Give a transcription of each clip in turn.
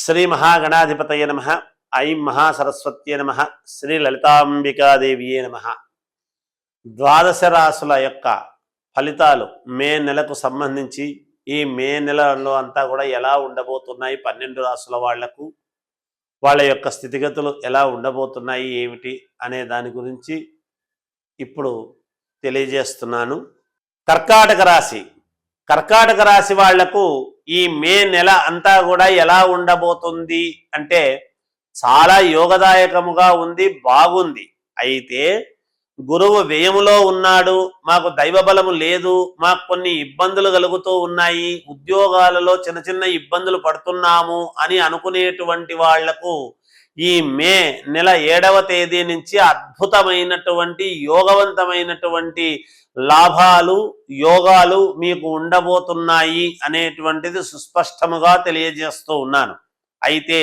శ్రీ మహాగణాధిపతయ నమః. ఐం మహాసరస్వత్యే నమః. శ్రీ లలితాంబికాదేవియే నమః. ద్వాదశ రాశుల యొక్క ఫలితాలు మే నెలకు సంబంధించి ఈ మే నెలలో అంతా కూడా ఎలా ఉండబోతున్నాయి, 12 రాశుల వాళ్లకు వాళ్ళ యొక్క స్థితిగతులు ఎలా ఉండబోతున్నాయి ఏమిటి అనే దాని గురించి ఇప్పుడు తెలియజేస్తున్నాను. కర్కాటక రాశి వాళ్లకు ఈ మే నెల అంతా కూడా ఎలా ఉండబోతుంది అంటే చాలా యోగదాయకముగా ఉంది, బాగుంది. అయితే గురువు వ్యయములో ఉన్నాడు, మాకు దైవబలము లేదు, మాకు కొన్ని ఇబ్బందులు కలుగుతూ ఉన్నాయి, ఉద్యోగాలలో చిన్న చిన్న ఇబ్బందులు పడుతున్నాము అని అనుకునేటువంటి వాళ్లకు ఈ మే నెల 7వ తేదీ నుంచి అద్భుతమైనటువంటి యోగవంతమైనటువంటి లాభాలు యోగాలు మీకు ఉండబోతున్నాయి అనేటువంటిది సుస్పష్టముగా తెలియజేస్తూ ఉన్నాను. అయితే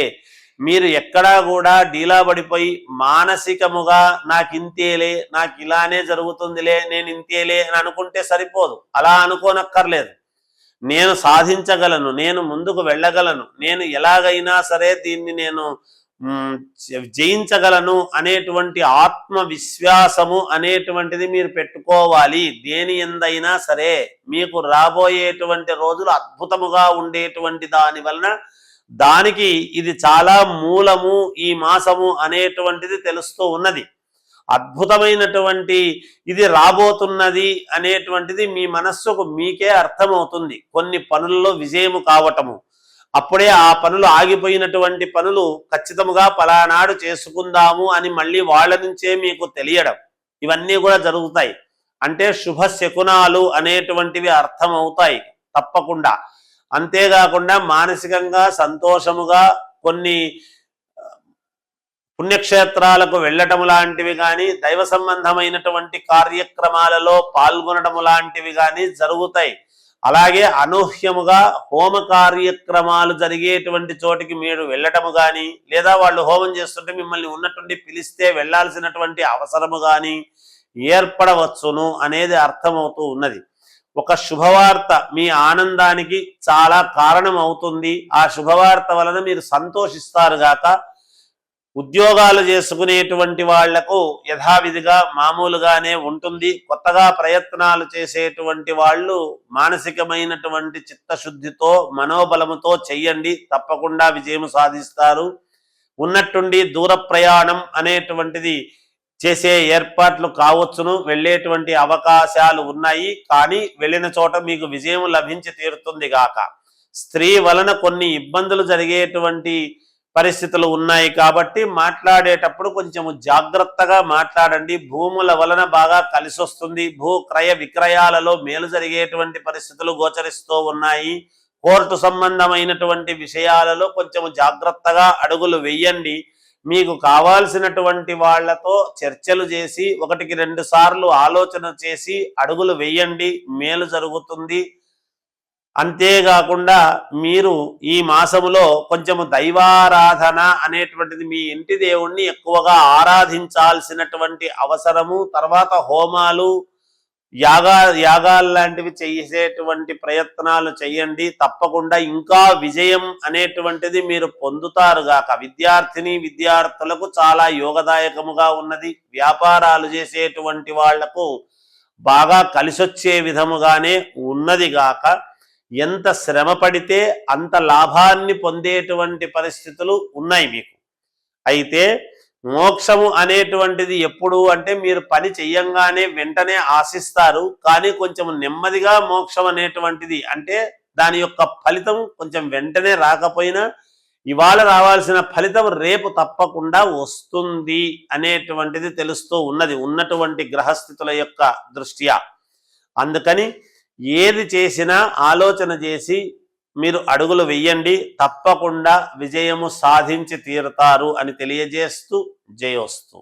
మీరు ఎక్కడా కూడా డీలా పడిపోయి మానసికముగా నాకు ఇంతేలే, నాకు ఇలానే జరుగుతుందిలే, నేను ఇంతేలే అని అనుకుంటే సరిపోదు. అలా అనుకోనక్కర్లేదు. నేను సాధించగలను, నేను ముందుకు వెళ్ళగలను, నేను ఎలాగైనా సరే దీన్ని నేను జయించగలను అనేటువంటి ఆత్మవిశ్వాసము అనేటువంటిది మీరు పెట్టుకోవాలి. దేని ఎందైనా సరే మీకు రాబోయేటువంటి రోజులు అద్భుతముగా ఉండేటువంటి దాని వలన దానికి ఇది చాలా మూలము ఈ మాసము అనేటువంటిది తెలుస్తూ ఉన్నది. అద్భుతమైనటువంటి ఇది రాబోతున్నది అనేటువంటిది మీ మనస్సుకు మీకే అర్థమవుతుంది. కొన్ని పనుల్లో విజయము కావటము, అప్పుడే ఆ పనులు ఆగిపోయినటువంటి పనులు ఖచ్చితంగా పలానాడు చేసుకుందాము అని మళ్ళీ వాళ్ళ నుంచే మీకు తెలియడం, ఇవన్నీ కూడా జరుగుతాయి. అంటే శుభ శకునాలు అనేటువంటివి అర్థమవుతాయి తప్పకుండా. అంతేకాకుండా మానసికంగా సంతోషముగా కొన్ని పుణ్యక్షేత్రాలకు వెళ్ళటం లాంటివి కానీ, దైవ సంబంధమైనటువంటి కార్యక్రమాలలో పాల్గొనడం లాంటివి కానీ జరుగుతాయి. అలాగే అనూహ్యముగా హోమ కార్యక్రమాలు జరిగేటువంటి చోటికి మీరు వెళ్ళటము కానీ, లేదా వాళ్ళు హోమం చేస్తుంటే మిమ్మల్ని ఉన్నటువంటి పిలిస్తే వెళ్ళాల్సినటువంటి అవసరము కానీ ఏర్పడవచ్చును అనేది అర్థమవుతూ ఉన్నది. ఒక శుభవార్త మీ ఆనందానికి చాలా కారణం అవుతుంది. ఆ శుభవార్త వలన మీరు సంతోషిస్తారు గాక. ఉద్యోగాలు చేసుకునేటువంటి వాళ్లకు యథావిధిగా మామూలుగానే ఉంటుంది. కొత్తగా ప్రయత్నాలు చేసేటువంటి వాళ్ళు మానసికమైనటువంటి చిత్తశుద్ధితో మనోబలముతో చెయ్యండి, తప్పకుండా విజయం సాధిస్తారు. ఉన్నట్టుండి దూర ప్రయాణం అనేటువంటిది చేసే ఏర్పాట్లు కావచ్చును, వెళ్ళేటువంటి అవకాశాలు ఉన్నాయి. కానీ వెళ్ళిన చోట మీకు విజయం లభించి తీరుతుంది గాక. స్త్రీ వలన కొన్ని ఇబ్బందులు జరిగేటువంటి పరిస్థితులు ఉన్నాయి కాబట్టి మాట్లాడేటప్పుడు కొంచెము జాగ్రత్తగా మాట్లాడండి. భూముల వలన బాగా కలిసి వస్తుంది. భూ క్రయ విక్రయాలలో మేలు జరిగేటువంటి పరిస్థితులు గోచరిస్తూ ఉన్నాయి. కోర్టు సంబంధమైనటువంటి విషయాలలో కొంచెము జాగ్రత్తగా అడుగులు వెయ్యండి. మీకు కావాల్సినటువంటి వాళ్లతో చర్చలు చేసి 1కి 2 సార్లు ఆలోచన చేసి అడుగులు వెయ్యండి, మేలు జరుగుతుంది. అంతేకాకుండా మీరు ఈ మాసములో కొంచెము దైవారాధన అనేటువంటిది, మీ ఇంటి దేవుణ్ణి ఎక్కువగా ఆరాధించాల్సినటువంటి అవసరము, తర్వాత హోమాలు యాగాలు లాంటివి చేసేటువంటి ప్రయత్నాలు చేయండి. తప్పకుండా ఇంకా విజయం అనేటువంటిది మీరు పొందుతారు గాక. విద్యార్థులకు చాలా యోగదాయకముగా ఉన్నది. వ్యాపారాలు చేసేటువంటి వాళ్లకు బాగా కలిసొచ్చే విధముగానే ఉన్నది గాక. ఎంత శ్రమ పడితే అంత లాభాన్ని పొందేటువంటి పరిస్థితులు ఉన్నాయి మీకు. అయితే మోక్షము అనేటువంటిది ఎప్పుడు అంటే మీరు పని చెయ్యంగానే వెంటనే ఆశిస్తారు, కానీ కొంచెం నెమ్మదిగా మోక్షం అనేటువంటిది అంటే దాని యొక్క ఫలితం కొంచెం వెంటనే రాకపోయినా ఇవాళ రావాల్సిన ఫలితం రేపు తప్పకుండా వస్తుంది అనేటువంటిది తెలుస్తూ ఉన్నది ఉన్నటువంటి గ్రహస్థితుల యొక్క దృష్ట్యా. అందుకని ఏది చేసినా ఆలోచన చేసి మీరు అడుగులు వెయ్యండి, తప్పకుండా విజయము సాధించి తీరుతారు అని తెలియజేస్తూ జయోస్తు.